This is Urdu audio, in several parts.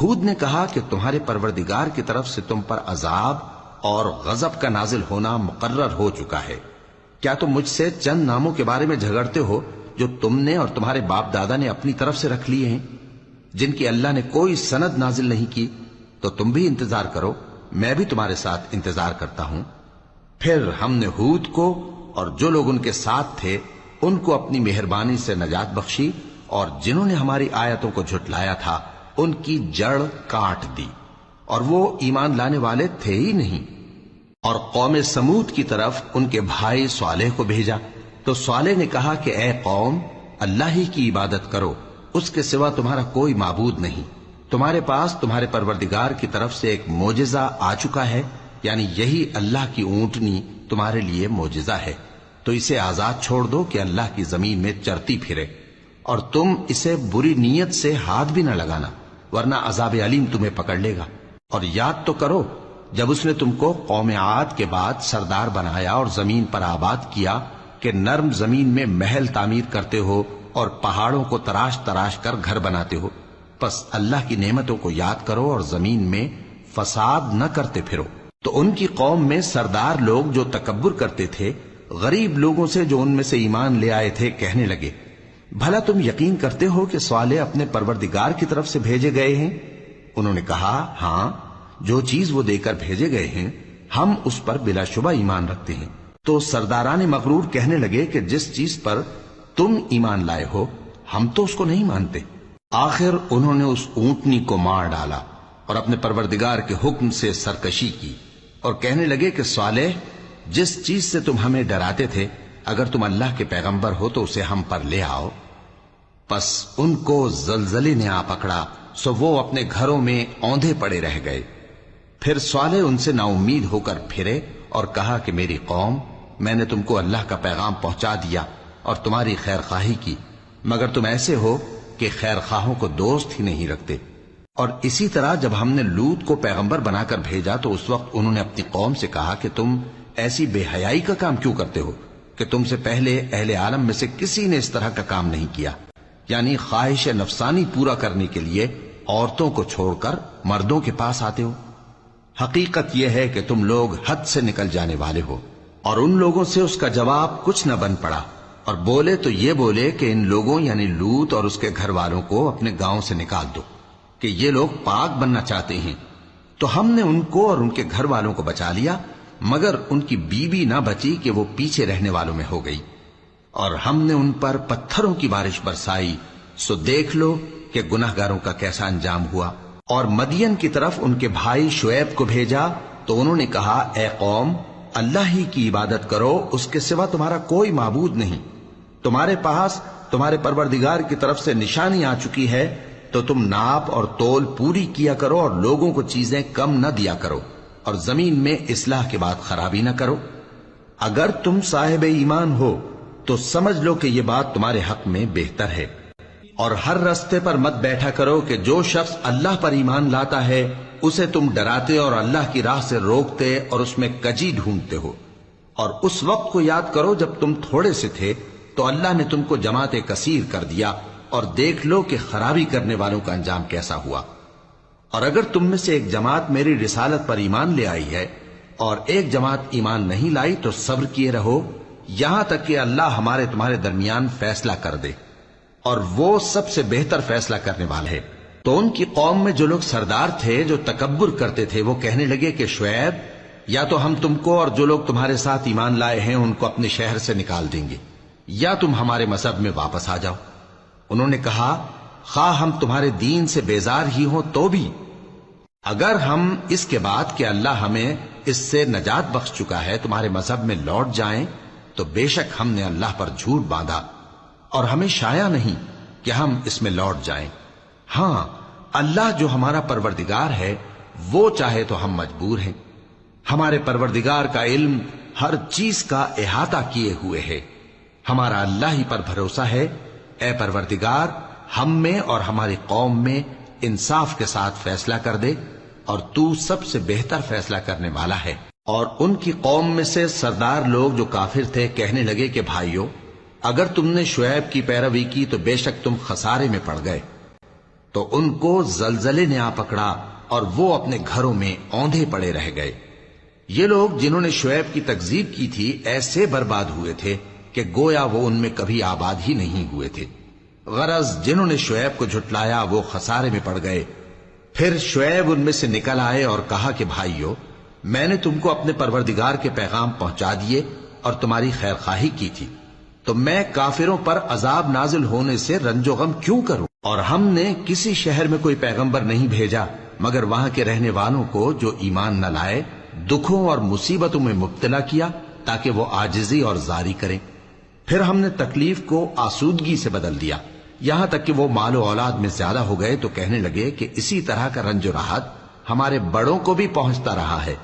ہود نے کہا کہ تمہارے پروردگار کی طرف سے تم پر عذاب اور غضب کا نازل ہونا مقرر ہو چکا ہے۔ کیا تم مجھ سے چند ناموں کے بارے میں جھگڑتے ہو جو تم نے اور تمہارے باپ دادا نے اپنی طرف سے رکھ لیے ہیں، جن کی اللہ نے کوئی سند نازل نہیں کی؟ تو تم بھی انتظار کرو، میں بھی تمہارے ساتھ انتظار کرتا ہوں۔ پھر ہم نے ہود کو اور جو لوگ ان کے ساتھ تھے ان کو اپنی مہربانی سے نجات بخشی، اور جنہوں نے ہماری آیتوں کو جھٹلایا تھا ان کی جڑ کاٹ دی، اور وہ ایمان لانے والے تھے ہی نہیں۔ اور قوم سمود کی طرف ان کے بھائی صالح کو بھیجا تو صالح نے کہا کہ اے قوم، اللہ ہی کی عبادت کرو، اس کے سوا تمہارا کوئی معبود نہیں۔ تمہارے پاس تمہارے پروردگار کی طرف سے ایک معجزہ آ چکا ہے، یعنی یہی اللہ کی اونٹنی تمہارے لیے معجزہ ہے، تو اسے آزاد چھوڑ دو کہ اللہ کی زمین میں چرتی پھرے، اور تم اسے بری نیت سے ہاتھ بھی نہ لگانا، ورنہ عذاب علیم تمہیں پکڑ لے گا۔ اور یاد تو کرو جب اس نے تم کو قوم عاد کے بعد سردار بنایا اور زمین پر آباد کیا کہ نرم زمین میں محل تعمیر کرتے ہو اور پہاڑوں کو تراش تراش کر گھر بناتے ہو، پس اللہ کی نعمتوں کو یاد کرو اور زمین میں فساد نہ کرتے پھرو۔ تو ان کی قوم میں سردار لوگ جو تکبر کرتے تھے غریب لوگوں سے جو ان میں سے ایمان لے آئے تھے کہنے لگے، بھلا تم یقین کرتے ہو کہ صالح اپنے پروردگار کی طرف سے بھیجے گئے ہیں؟ انہوں نے کہا ہاں، جو چیز وہ دے کر بھیجے گئے ہیں ہم اس پر بلا شبہ ایمان رکھتے ہیں۔ تو سرداران مغرور کہنے لگے کہ جس چیز پر تم ایمان لائے ہو ہم تو اس کو نہیں مانتے۔ آخر انہوں نے اس اونٹنی کو مار ڈالا اور اپنے پروردگار کے حکم سے سرکشی کی، اور کہنے لگے کہ صالح، جس چیز سے تم ہمیں ڈراتے تھے اگر تم اللہ کے پیغمبر ہو تو اسے ہم پر لے آؤ۔ پس ان کو زلزلے نے آ پکڑا، سو وہ اپنے گھروں میں اوندھے پڑے رہ گئے۔ پھر صالح ان سے نا امید ہو کر پھرے اور کہا کہ میری قوم، میں نے تم کو اللہ کا پیغام پہنچا دیا اور تمہاری خیر خواہی کی، مگر تم ایسے ہو کہ خیر خواہوں کو دوست ہی نہیں رکھتے۔ اور اسی طرح جب ہم نے لوط کو پیغمبر بنا کر بھیجا تو اس وقت انہوں نے اپنی قوم سے کہا کہ تم ایسی بے حیائی کا کام کیوں کرتے ہو کہ تم سے پہلے اہل عالم میں سے کسی نے اس طرح کا کام نہیں کیا، یعنی خواہش نفسانی پورا کرنے کے لیے عورتوں کو چھوڑ کر مردوں کے پاس آتے ہو۔ حقیقت یہ ہے کہ تم لوگ حد سے نکل جانے والے ہو۔ اور ان لوگوں سے اس کا جواب کچھ نہ بن پڑا، اور بولے تو یہ بولے کہ ان لوگوں یعنی لوط اور اس کے گھر والوں کو اپنے گاؤں سے نکال دو کہ یہ لوگ پاک بننا چاہتے ہیں۔ تو ہم نے ان کو اور ان کے گھر والوں کو بچا لیا، مگر ان کی بیوی نہ بچی کہ وہ پیچھے رہنے والوں میں ہو گئی، اور ہم نے ان پر پتھروں کی بارش برسائی، سو دیکھ لو کہ گناہگاروں کا کیسا انجام ہوا۔ اور مدین کی طرف ان کے بھائی شعیب کو بھیجا تو انہوں نے کہا اے قوم، اللہ ہی کی عبادت کرو، اس کے سوا تمہارا کوئی معبود نہیں۔ تمہارے پاس تمہارے پروردگار کی طرف سے نشانی آ چکی ہے، تو تم ناپ اور تول پوری کیا کرو اور لوگوں کو چیزیں کم نہ دیا کرو، اور زمین میں اصلاح کے بعد خرابی نہ کرو۔ اگر تم صاحب ایمان ہو تو سمجھ لو کہ یہ بات تمہارے حق میں بہتر ہے۔ اور ہر رستے پر مت بیٹھا کرو کہ جو شخص اللہ پر ایمان لاتا ہے اسے تم ڈراتے اور اللہ کی راہ سے روکتے اور اس میں کجی ڈھونڈتے ہو۔ اور اس وقت کو یاد کرو جب تم تھوڑے سے تھے تو اللہ نے تم کو جماعت کثیر کر دیا، اور دیکھ لو کہ خرابی کرنے والوں کا انجام کیسا ہوا۔ اور اگر تم میں سے ایک جماعت میری رسالت پر ایمان لے آئی ہے اور ایک جماعت ایمان نہیں لائی تو صبر کیے رہو یہاں تک کہ اللہ ہمارے تمہارے درمیان فیصلہ کر دے، اور وہ سب سے بہتر فیصلہ کرنے والا ہے۔ تو ان کی قوم میں جو لوگ سردار تھے جو تکبر کرتے تھے وہ کہنے لگے کہ شعیب، یا تو ہم تم کو اور جو لوگ تمہارے ساتھ ایمان لائے ہیں ان کو اپنے شہر سے نکال دیں گے، یا تم ہمارے مذہب میں واپس آ جاؤ۔ انہوں نے کہا خواہ ہم تمہارے دین سے بیزار ہی ہوں تو بھی، اگر ہم اس کے بعد کہ اللہ ہمیں اس سے نجات بخش چکا ہے تمہارے مذہب میں لوٹ جائیں تو بے شک ہم نے اللہ پر جھوٹ باندھا، اور ہمیں شایع نہیں کہ ہم اس میں لوٹ جائیں۔ ہاں، اللہ جو ہمارا پروردگار ہے وہ چاہے تو ہم مجبور ہیں۔ ہمارے پروردگار کا علم ہر چیز کا احاطہ کیے ہوئے ہے۔ ہمارا اللہ ہی پر بھروسہ ہے۔ اے پروردگار، ہم میں اور ہماری قوم میں انصاف کے ساتھ فیصلہ کر دے، اور تو سب سے بہتر فیصلہ کرنے والا ہے۔ اور ان کی قوم میں سے سردار لوگ جو کافر تھے کہنے لگے کہ بھائیو، اگر تم نے شعیب کی پیروی کی تو بے شک تم خسارے میں پڑ گئے۔ تو ان کو زلزلے نے آ پکڑا اور وہ اپنے گھروں میں اوندھے پڑے رہ گئے۔ یہ لوگ جنہوں نے شعیب کی تکذیب کی تھی ایسے برباد ہوئے تھے کہ گویا وہ ان میں کبھی آباد ہی نہیں ہوئے تھے۔ غرض جنہوں نے شعیب کو جھٹلایا وہ خسارے میں پڑ گئے۔ پھر شعیب ان میں سے نکل آئے اور کہا کہ بھائیو، میں نے تم کو اپنے پروردگار کے پیغام پہنچا دیے اور تمہاری خیر خواہی کی تھی، تو میں کافروں پر عذاب نازل ہونے سے رنج و غم کیوں کروں؟ اور ہم نے کسی شہر میں کوئی پیغمبر نہیں بھیجا مگر وہاں کے رہنے والوں کو جو ایمان نہ لائے دکھوں اور مصیبتوں میں مبتلا کیا تاکہ وہ عاجزی اور زاری کریں۔ پھر ہم نے تکلیف کو آسودگی سے بدل دیا، یہاں تک کہ وہ مال و اولاد میں زیادہ ہو گئے تو کہنے لگے کہ اسی طرح کا رنج و راحت ہمارے بڑوں کو بھی پہنچتا رہا ہے،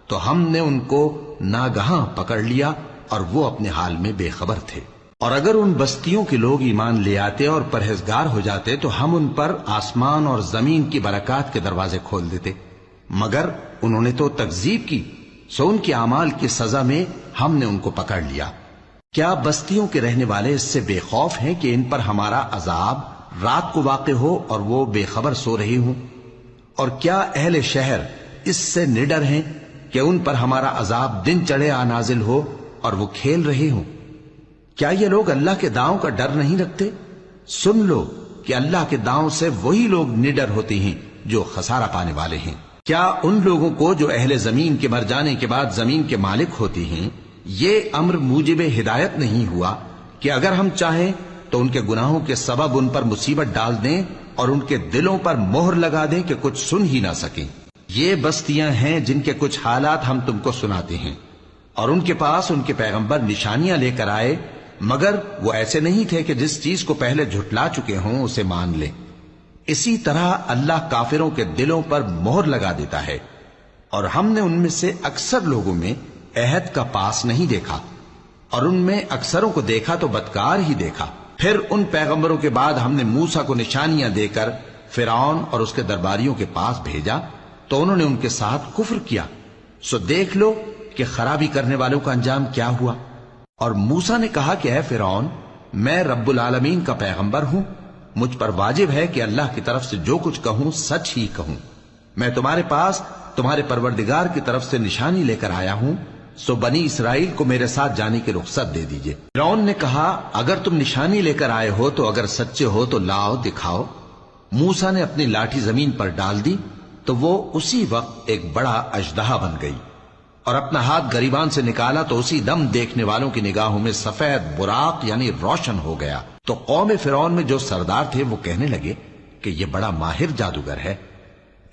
تو ہم نے ان کو ناگہاں پکڑ لیا اور وہ اپنے حال میں بے خبر تھے۔ اور اگر ان بستیوں کے لوگ ایمان لے آتے اور پرہیزگار ہو جاتے تو ہم ان پر آسمان اور زمین کی برکات کے دروازے کھول دیتے، مگر انہوں نے تو تکذیب کی، سو ان کے اعمال کی سزا میں ہم نے ان کو پکڑ لیا۔ کیا بستیوں کے رہنے والے اس سے بے خوف ہیں کہ ان پر ہمارا عذاب رات کو واقع ہو اور وہ بے خبر سو رہے ہوں؟ اور کیا اہل شہر اس سے نڈر ہیں کہ ان پر ہمارا عذاب دن چڑھے آ نازل ہو اور وہ کھیل رہے ہوں؟ کیا یہ لوگ اللہ کے داؤں کا ڈر نہیں رکھتے؟ سن لو کہ اللہ کے داؤں سے وہی لوگ نڈر ہوتے ہیں جو خسارہ پانے والے ہیں۔ کیا ان لوگوں کو جو اہل زمین کے مر جانے کے بعد زمین کے مالک ہوتے ہیں یہ امر موجب ہدایت نہیں ہوا کہ اگر ہم چاہیں تو ان کے گناہوں کے سبب ان پر مصیبت ڈال دیں اور ان کے دلوں پر مہر لگا دیں کہ کچھ سن ہی نہ سکیں؟ یہ بستیاں ہیں جن کے کچھ حالات ہم تم کو سناتے ہیں، اور ان کے پاس ان کے پیغمبر نشانیاں لے کر آئے، مگر وہ ایسے نہیں تھے کہ جس چیز کو پہلے جھٹلا چکے ہوں اسے مان لیں۔ اسی طرح اللہ کافروں کے دلوں پر مہر لگا دیتا ہے، اور ہم نے ان میں سے اکثر لوگوں میں عہد کا پاس نہیں دیکھا، اور ان میں اکثروں کو دیکھا تو بدکار ہی دیکھا۔ پھر ان پیغمبروں کے بعد ہم نے موسیٰ کو نشانیاں دے کر فرعون اور اس کے درباریوں کے پاس بھیجا تو انہوں نے ان کے ساتھ کفر کیا، سو دیکھ لو کہ خرابی کرنے والوں کا انجام کیا ہوا۔ اور موسیٰ نے کہا کہ اے فرعون، میں رب العالمین کا پیغمبر ہوں، مجھ پر واجب ہے کہ اللہ کی طرف سے جو کچھ کہوں سچ ہی کہوں۔ میں تمہارے پاس تمہارے پروردگار کی طرف سے نشانی لے کر آیا ہوں، سو بنی اسرائیل کو میرے ساتھ جانے کی رخصت دے دیجئے۔ فرعون نے کہا اگر تم نشانی لے کر آئے ہو تو اگر سچے ہو تو لاؤ دکھاؤ۔ موسیٰ نے اپنی لاٹھی زمین پر ڈال دی تو وہ اسی وقت ایک بڑا اژدہا بن گئی، اور اپنا ہاتھ گریبان سے نکالا تو اسی دم دیکھنے والوں کی نگاہوں میں سفید براق یعنی روشن ہو گیا۔ تو قوم فرعون میں جو سردار تھے وہ کہنے لگے کہ یہ بڑا ماہر جادوگر ہے،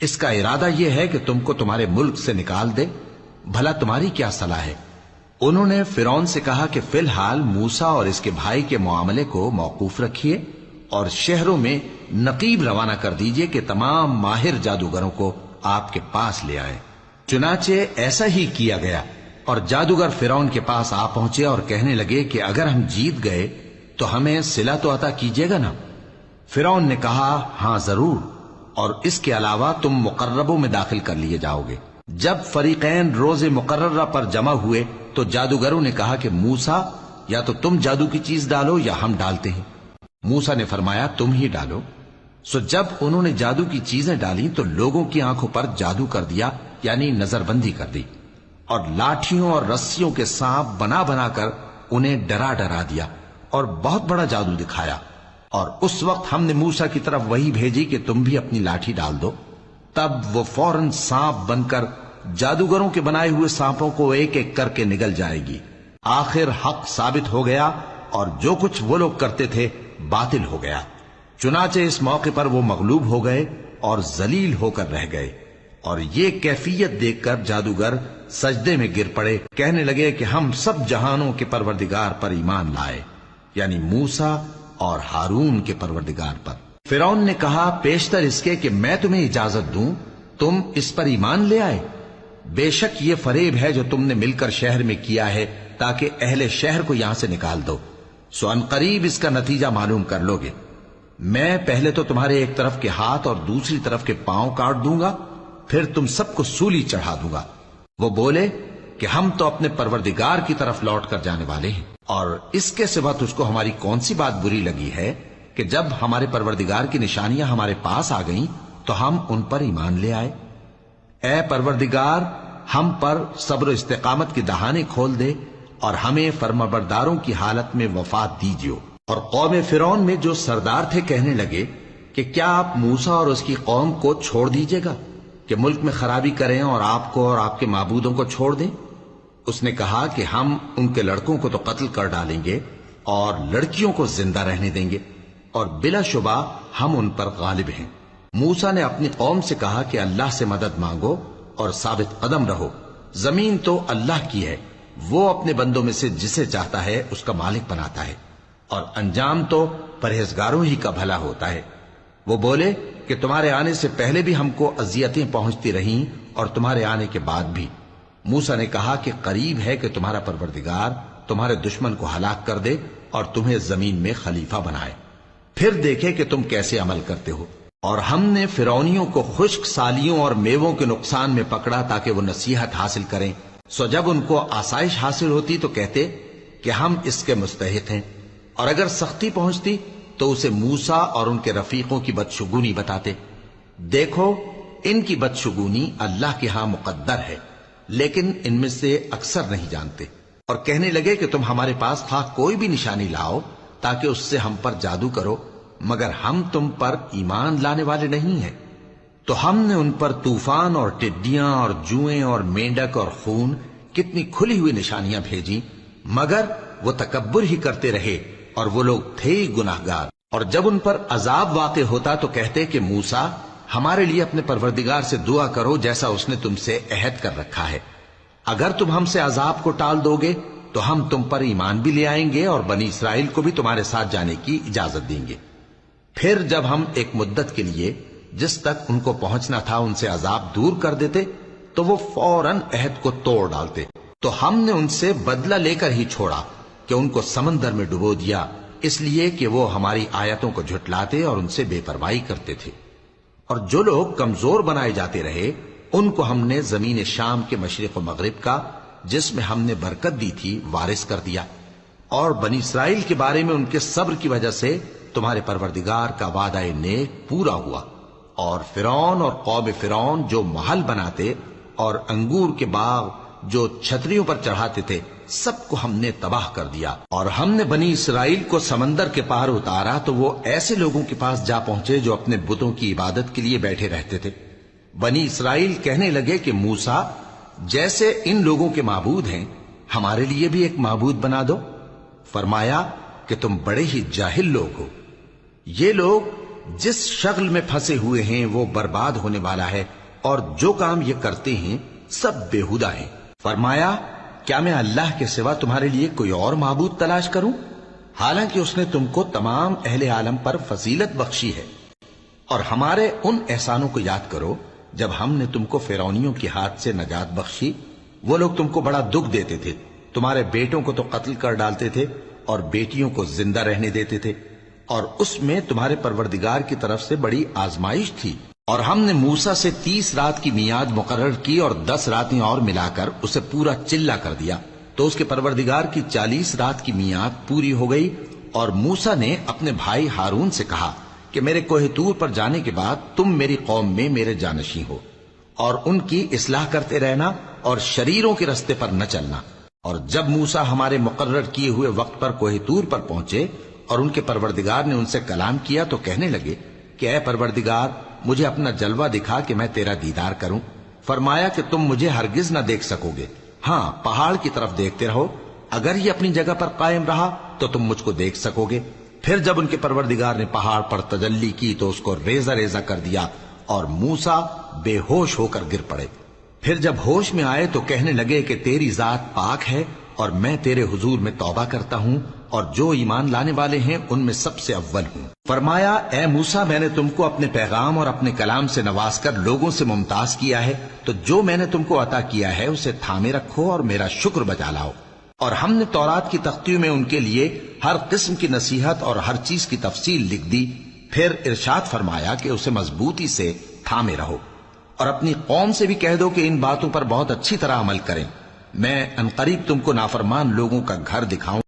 اس کا ارادہ یہ ہے کہ تم کو تمہارے ملک سے نکال دے، بھلا تمہاری کیا صلاح ہے؟ انہوں نے فرعون سے کہا کہ فی الحال موسیٰ اور اس کے بھائی کے معاملے کو موقوف رکھیے اور شہروں میں نقیب روانہ کر دیجئے کہ تمام ماہر جادوگروں کو آپ کے پاس لے آئیں۔ چنانچہ ایسا ہی کیا گیا، اور جادوگر فرعون کے پاس آ پہنچے اور کہنے لگے کہ اگر ہم جیت گئے تو ہمیں صلہ تو عطا کیجیے گا نا؟ فرعون نے کہا ہاں ضرور، اور اس کے علاوہ تم مقربوں میں داخل کر لیے جاؤ گے۔ جب فریقین روز مقررہ پر جمع ہوئے تو جادوگروں نے کہا کہ موسیٰ یا تو تم جادو کی چیز ڈالو یا ہم ڈالتے ہیں۔ موسیٰ نے فرمایا تم ہی ڈالو۔ سو جب انہوں نے جادو کی چیزیں ڈالی تو لوگوں کی آنکھوں پر جادو کر دیا، یعنی نظر بندی کر دی، اور لاٹھیوں اور رسیوں کے سانپ بنا بنا کر انہیں ڈرا ڈرا دیا اور بہت بڑا جادو دکھایا۔ اور اس وقت ہم نے موسیٰ کی طرف وہی بھیجی کہ تم بھی اپنی لاٹھی ڈال دو، تب وہ فوراً سانپ بن کر جادوگروں کے بنائے ہوئے سانپوں کو ایک ایک کر کے نگل جائے گی۔ آخر حق ثابت ہو گیا اور جو کچھ وہ لوگ کرتے تھے باطل ہو گیا۔ چنانچہ اس موقع پر وہ مغلوب ہو گئے اور ذلیل ہو کر رہ گئے، اور یہ کیفیت دیکھ کر جادوگر سجدے میں گر پڑے، کہنے لگے کہ ہم سب جہانوں کے پروردگار پر ایمان لائے، یعنی موسیٰ اور ہارون کے پروردگار پر۔ فرعون نے کہا پیشتر اس کے کہ میں تمہیں اجازت دوں تم اس پر ایمان لے آئے، بے شک یہ فریب ہے جو تم نے مل کر شہر میں کیا ہے تاکہ اہل شہر کو یہاں سے نکال دو، سو ان قریب اس کا نتیجہ معلوم کر لو گے۔ میں پہلے تو تمہارے ایک طرف کے ہاتھ اور دوسری طرف کے پاؤں کاٹ دوں گا، پھر تم سب کو سولی چڑھا دوں گا۔ وہ بولے کہ ہم تو اپنے پروردگار کی طرف لوٹ کر جانے والے ہیں، اور اس کے سوا تجھ کو ہماری کون سی بات بری لگی ہے کہ جب ہمارے پروردگار کی نشانیاں ہمارے پاس آ گئیں تو ہم ان پر ایمان لے آئے۔ اے پروردگار، ہم پر صبر و استقامت کی دہانے کھول دے اور ہمیں فرمانبرداروں کی حالت میں وفات دیجیو۔ اور قوم فرعون میں جو سردار تھے کہنے لگے کہ کیا آپ موسیٰ اور اس کی قوم کو چھوڑ دیجیے گا کہ ملک میں خرابی کریں اور آپ کو اور آپ کے معبودوں کو چھوڑ دیں؟ اس نے کہا کہ ہم ان کے لڑکوں کو تو قتل کر ڈالیں گے اور لڑکیوں کو زندہ رہنے دیں گے، اور بلا شبہ ہم ان پر غالب ہیں۔ موسیٰ نے اپنی قوم سے کہا کہ اللہ سے مدد مانگو اور ثابت قدم رہو، زمین تو اللہ کی ہے، وہ اپنے بندوں میں سے جسے چاہتا ہے اس کا مالک بناتا ہے، اور انجام تو پرہیزگاروں ہی کا بھلا ہوتا ہے۔ وہ بولے کہ تمہارے آنے سے پہلے بھی ہم کو اذیتیں پہنچتی رہیں اور تمہارے آنے کے بعد بھی۔ موسیٰ نے کہا کہ قریب ہے کہ تمہارا پروردگار تمہارے دشمن کو ہلاک کر دے اور تمہیں زمین میں خلیفہ بنائے، پھر دیکھے کہ تم کیسے عمل کرتے ہو۔ اور ہم نے فرعونیوں کو خشک سالیوں اور میووں کے نقصان میں پکڑا تاکہ وہ نصیحت حاصل کریں، سو جب ان کو آسائش حاصل ہوتی تو کہتے کہ ہم اس کے مستحق ہیں، اور اگر سختی پہنچتی تو اسے موسیٰ اور ان کے رفیقوں کی بدشگونی بتاتے۔ دیکھو، ان کی بدشگونی اللہ کے ہاں مقدر ہے، لیکن ان میں سے اکثر نہیں جانتے۔ اور کہنے لگے کہ تم ہمارے پاس خواہ کوئی بھی نشانی لاؤ تاکہ اس سے ہم پر جادو کرو، مگر ہم تم پر ایمان لانے والے نہیں ہیں۔ تو ہم نے ان پر طوفان اور ٹڈیاں اور جوئیں اور مینڈک اور خون کتنی کھلی ہوئی نشانیاں بھیجی، مگر وہ تکبر ہی کرتے رہے اور وہ لوگ تھے ہی گناہگار۔ اور جب ان پر عذاب واقع ہوتا تو کہتے کہ موسیٰ، ہمارے لیے اپنے پروردگار سے دعا کرو جیسا اس نے تم سے عہد کر رکھا ہے، اگر تم ہم سے عذاب کو ٹال دو گے تو ہم تم پر ایمان بھی لے آئیں گے اور بنی اسرائیل کو بھی تمہارے ساتھ جانے کی اجازت دیں گے۔ پھر جب ہم ایک مدت کے لیے جس تک ان کو پہنچنا تھا ان سے عذاب دور کر دیتے تو وہ فوراً عہد کو توڑ ڈالتے، تو ہم نے ان سے بدلہ لے کر ہی چھوڑا کہ ان کو سمندر میں ڈبو دیا، اس لیے کہ وہ ہماری آیتوں کو جھٹلاتے اور ان سے بے پرواہی کرتے تھے۔ اور جو لوگ کمزور بنائے جاتے رہے ان کو ہم نے زمین شام کے مشرق و مغرب کا، جس میں ہم نے برکت دی تھی، وارث کر دیا۔ اور بنی اسرائیل کے بارے میں ان کے صبر کی وجہ سے تمہارے پروردگار کا وعدہ نیک پورا ہوا۔ اور فرعون اور قوم فرعون جو محل بناتے اور انگور کے باغ جو چھتریوں پر چڑھاتے تھے، سب کو ہم نے تباہ کر دیا۔ اور ہم نے بنی اسرائیل کو سمندر کے پار اتارا تو وہ ایسے لوگوں کے پاس جا پہنچے جو اپنے بتوں کی عبادت کے لیے بیٹھے رہتے تھے۔ بنی اسرائیل کہنے لگے کہ موسیٰ، جیسے ان لوگوں کے معبود ہیں ہمارے لیے بھی ایک معبود بنا دو۔ فرمایا کہ تم بڑے ہی جاہل لوگ ہو، یہ لوگ جس شغل میں پھنسے ہوئے ہیں وہ برباد ہونے والا ہے، اور جو کام یہ کرتے ہیں سب بےہودہ ہیں۔ فرمایا، کیا میں اللہ کے سوا تمہارے لیے کوئی اور معبود تلاش کروں، حالانکہ اس نے تم کو تمام اہل عالم پر فضیلت بخشی ہے۔ اور ہمارے ان احسانوں کو یاد کرو جب ہم نے تم کو فرعونیوں کے ہاتھ سے نجات بخشی، وہ لوگ تم کو بڑا دکھ دیتے تھے، تمہارے بیٹوں کو تو قتل کر ڈالتے تھے اور بیٹیوں کو زندہ رہنے دیتے تھے، اور اس میں تمہارے پروردگار کی طرف سے بڑی آزمائش تھی۔ اور ہم نے موسیٰ سے 30 رات کی میعاد مقرر کی اور 10 راتیں اور ملا کر اسے پورا چلہ کر دیا، تو اس کے پروردگار کی 40 رات کی میعاد پوری ہو گئی۔ اور موسیٰ نے اپنے بھائی ہارون سے کہا کہ میرے کوہ طور پر جانے کے بعد تم میری قوم میں میرے جانشین ہو، اور ان کی اصلاح کرتے رہنا اور شریروں کے رستے پر نہ چلنا۔ اور جب موسیٰ ہمارے مقرر کیے ہوئے وقت پر کوہ طور پر پہنچے اور ان کے پروردگار نے ان سے کلام کیا تو کہنے لگے کہ اے پروردگار، مجھے اپنا جلوہ دکھا کہ میں تیرا دیدار کروں۔ فرمایا کہ تم مجھے ہرگز نہ دیکھ سکو گے، ہاں پہاڑ کی طرف دیکھتے رہو، اگر یہ اپنی جگہ پر قائم رہا تو تم مجھ کو دیکھ سکو گے۔ پھر جب ان کے پروردگار نے پہاڑ پر تجلی کی تو اس کو ریزہ ریزہ کر دیا اور موسیٰ بے ہوش ہو کر گر پڑے۔ پھر جب ہوش میں آئے تو کہنے لگے کہ تیری ذات پاک ہے اور میں تیرے حضور میں توبہ کرتا ہوں اور جو ایمان لانے والے ہیں ان میں سب سے اول ہوں۔ فرمایا، اے موسیٰ، میں نے تم کو اپنے پیغام اور اپنے کلام سے نواز کر لوگوں سے ممتاز کیا ہے، تو جو میں نے تم کو عطا کیا ہے اسے تھامے رکھو اور میرا شکر بجا لاؤ۔ اور ہم نے تورات کی تختیوں میں ان کے لیے ہر قسم کی نصیحت اور ہر چیز کی تفصیل لکھ دی۔ پھر ارشاد فرمایا کہ اسے مضبوطی سے تھامے رہو، اور اپنی قوم سے بھی کہہ دو کہ ان باتوں پر بہت اچھی طرح عمل کریں، میں عنقریب تم کو نافرمان لوگوں کا گھر دکھاؤں